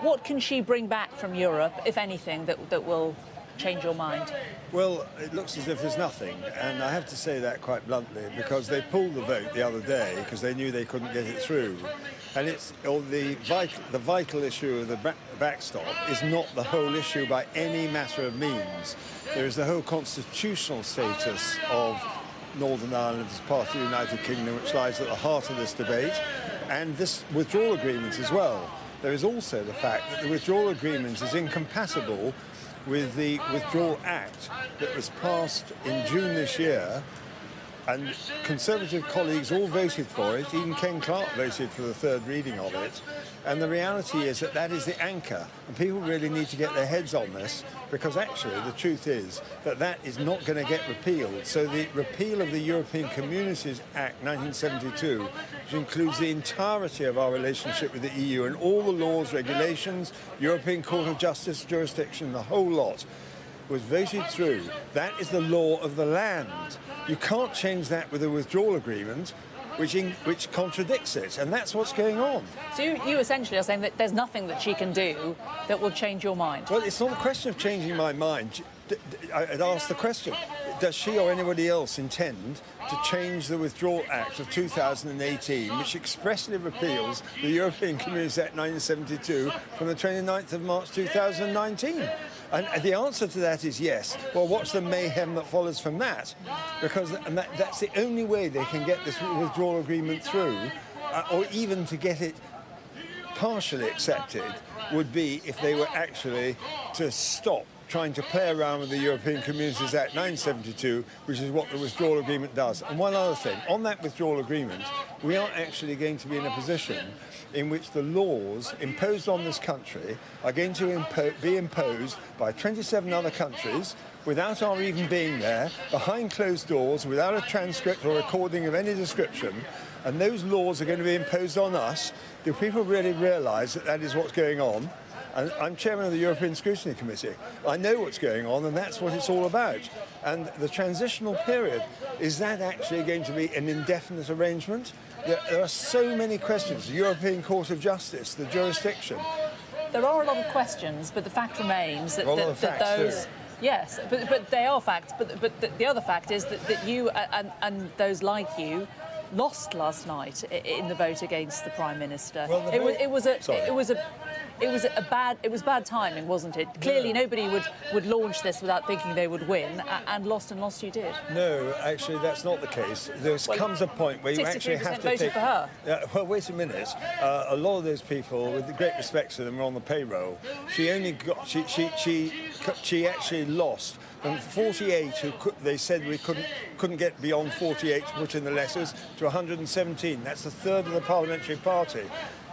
What can she bring back from Europe, if anything, that will change your mind? Well, it looks as if there's nothing, and I have to say that quite bluntly, because they pulled the vote the other day because they knew they couldn't get it through. And the vital issue of the backstop is not the whole issue by any matter of means. There is the whole constitutional status of Northern Ireland as part of the United Kingdom, which lies at the heart of this debate, and this withdrawal agreement as well. There is also the fact that the withdrawal agreement is incompatible with the Withdrawal Act that was passed in June this year, and Conservative colleagues all voted for it. Even Ken Clarke voted for the third reading of it. And the reality is that that is the anchor, and people really need to get their heads on this, because actually the truth is that that is not going to get repealed. So the repeal of the European Communities Act 1972, which includes the entirety of our relationship with the EU and all the laws, regulations, European Court of Justice jurisdiction, the whole lot, was voted through. That is the law of the land. You can't change that with a withdrawal agreement which contradicts it, and that's what's going on. So you essentially are saying that there's nothing that she can do that will change your mind? Well, it's not a question of changing my mind. I'd ask the question, does she or anybody else intend to change the Withdrawal Act of 2018, which expressly repeals the European Communities Act 1972 from the 29th of March 2019? And the answer to that is yes. Well, what's the mayhem that follows from that? Because that's the only way they can get this withdrawal agreement through, or even to get it partially accepted, would be if they were actually to stop trying to play around with the European Communities Act 1972, which is what the withdrawal agreement does. And one other thing, on that withdrawal agreement, we are actually going to be in a position in which the laws imposed on this country are going to be imposed by 27 other countries without our even being there, behind closed doors, without a transcript or recording of any description. And those laws are going to be imposed on us. Do people really realise that that is what's going on? And I'm chairman of the European Scrutiny Committee. I know what's going on, and that's what it's all about. And the transitional period, is that actually going to be an indefinite arrangement? There are so many questions. The European Court of Justice, the jurisdiction. There are a lot of questions, but the fact remains that, those... Yes, but they are facts. But the other fact is that you and those like you lost last night in the vote against the Prime Minister. Well, it was bad timing, wasn't it? Clearly, nobody would launch this without thinking they would win, and lost you did. No, actually, that's not the case. There comes a point where you actually have to voted for her. Well, wait a minute. A lot of those people, with great respect to them, were on the payroll. She only got. She actually lost. From 48, they said we couldn't get beyond 48 to put in the letters, to 117. That's a third of the parliamentary party.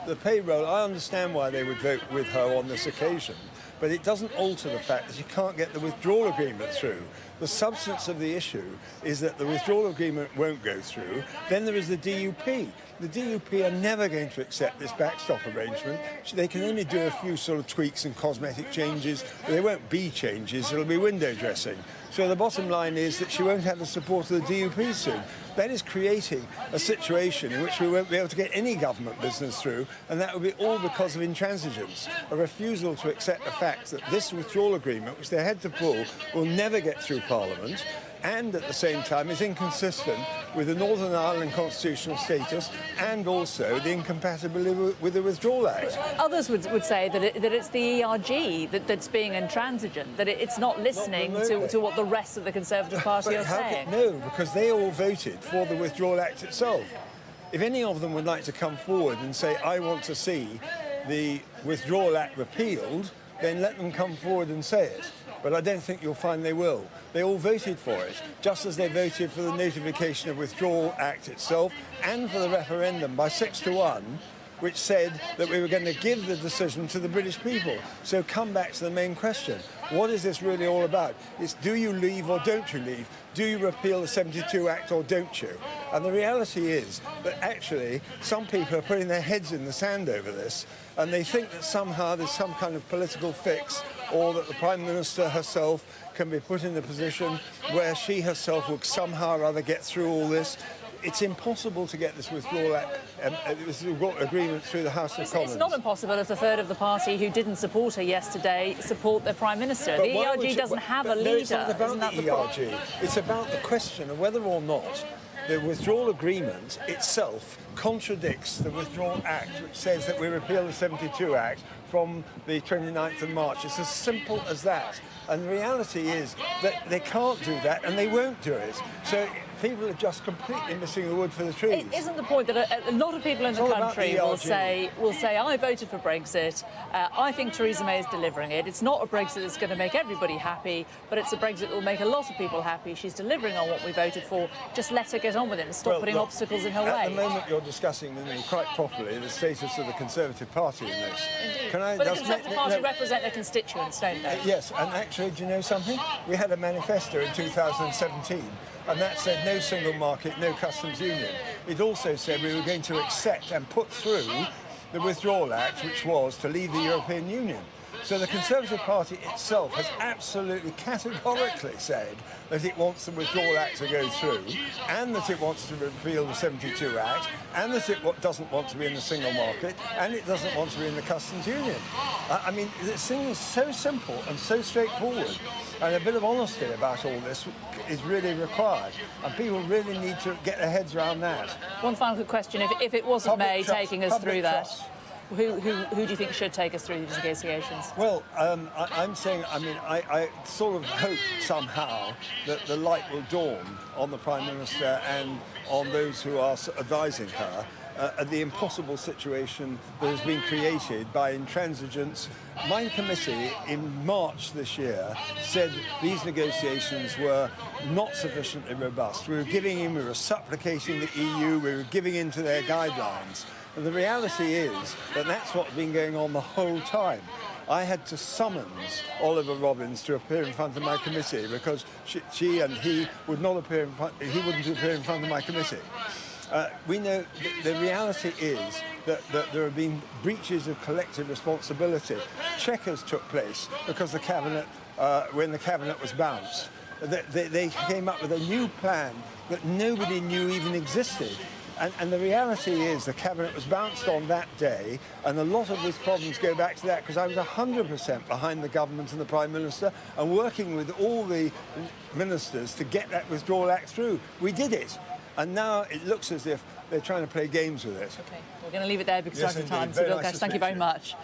The payroll, I understand why they would vote with her on this occasion, but it doesn't alter the fact that you can't get the withdrawal agreement through. The substance of the issue is that the withdrawal agreement won't go through. Then there is the DUP. The DUP are never going to accept this backstop arrangement. They can only do a few sort of tweaks and cosmetic changes. They won't be changes, it'll be window dressing. So the bottom line is that she won't have the support of the DUP soon. That is creating a situation in which we won't be able to get any government business through, and that will be all because of intransigence, a refusal to accept the fact that this withdrawal agreement, which they had to pull, will never get through Parliament, and at the same time is inconsistent with the Northern Ireland constitutional status and also the incompatibility with the Withdrawal Act. Others would say that it's the ERG that's being intransigent, that it's not listening to what the rest of the Conservative Party are saying. No, because they all voted for the Withdrawal Act itself. If any of them would like to come forward and say, I want to see the Withdrawal Act repealed, then let them come forward and say it. But I don't think you'll find they will. They all voted for it, just as they voted for the notification of Withdrawal Act itself and for the referendum by 6-1, which said that we were going to give the decision to the British people. So come back to the main question. What is this really all about? It's do you leave or don't you leave? Do you repeal the 72 Act or don't you? And the reality is that actually some people are putting their heads in the sand over this, and they think that somehow there's some kind of political fix, or that the Prime Minister herself can be put in a position where she herself will somehow or other get through all this. it's impossible to get this withdrawal agreement through the House of Commons. It's not impossible if a third of the party who didn't support her yesterday support their Prime Minister. But the ERG doesn't have a leader. No, it's not about the ERG. It's about the question of whether or not the withdrawal agreement itself contradicts the Withdrawal Act, which says that we repeal the 72 Act from the 29th of March. It's as simple as that. And the reality is that they can't do that, and they won't do it. So people are just completely missing the wood for the trees. It isn't the point that a lot of people in the country will say, I voted for Brexit, I think Theresa May is delivering it. It's not a Brexit that's going to make everybody happy, but it's a Brexit that will make a lot of people happy. She's delivering on what we voted for. Just let her get on with it and stop putting obstacles in her way. At the moment you're discussing with me quite properly the status of the Conservative Party in this. Indeed. Can I but the Conservative Party represent their constituents, don't they? Yes, and actually, do you know something? We had a manifesto in 2017, and that said no single market, no customs union. It also said we were going to accept and put through the Withdrawal Act, which was to leave the European Union. So the Conservative Party itself has absolutely categorically said that it wants the Withdrawal Act to go through, and that it wants to repeal the 72 Act, and that it doesn't want to be in the single market, and it doesn't want to be in the customs union. I mean, this thing is so simple and so straightforward, and a bit of honesty about all this is really required, and people really need to get their heads around that. One final quick question: if it wasn't May taking us through that, who do you think should take us through these negotiations? Well, I'm saying, I sort of hope somehow that the light will dawn on the Prime Minister and on those who are advising her at the impossible situation that has been created by intransigence. My committee in March this year said these negotiations were not sufficiently robust. We were giving in, we were supplicating the EU, we were giving in to their guidelines. And the reality is that that's what's been going on the whole time. I had to summons Oliver Robbins to appear in front of my committee because she and he would not appear he wouldn't appear in front of my committee. We know the reality is that there have been breaches of collective responsibility. Checkers took place because the cabinet, when the cabinet was bounced, they came up with a new plan that nobody knew even existed. And the reality is the cabinet was bounced on that day, and a lot of these problems go back to that because I was 100% behind the government and the Prime Minister and working with all the ministers to get that Withdrawal Act through. We did it, and now it looks as if they're trying to play games with it. OK, we're going to leave it there because we're out of time. So, Bill Cash, thank you very much.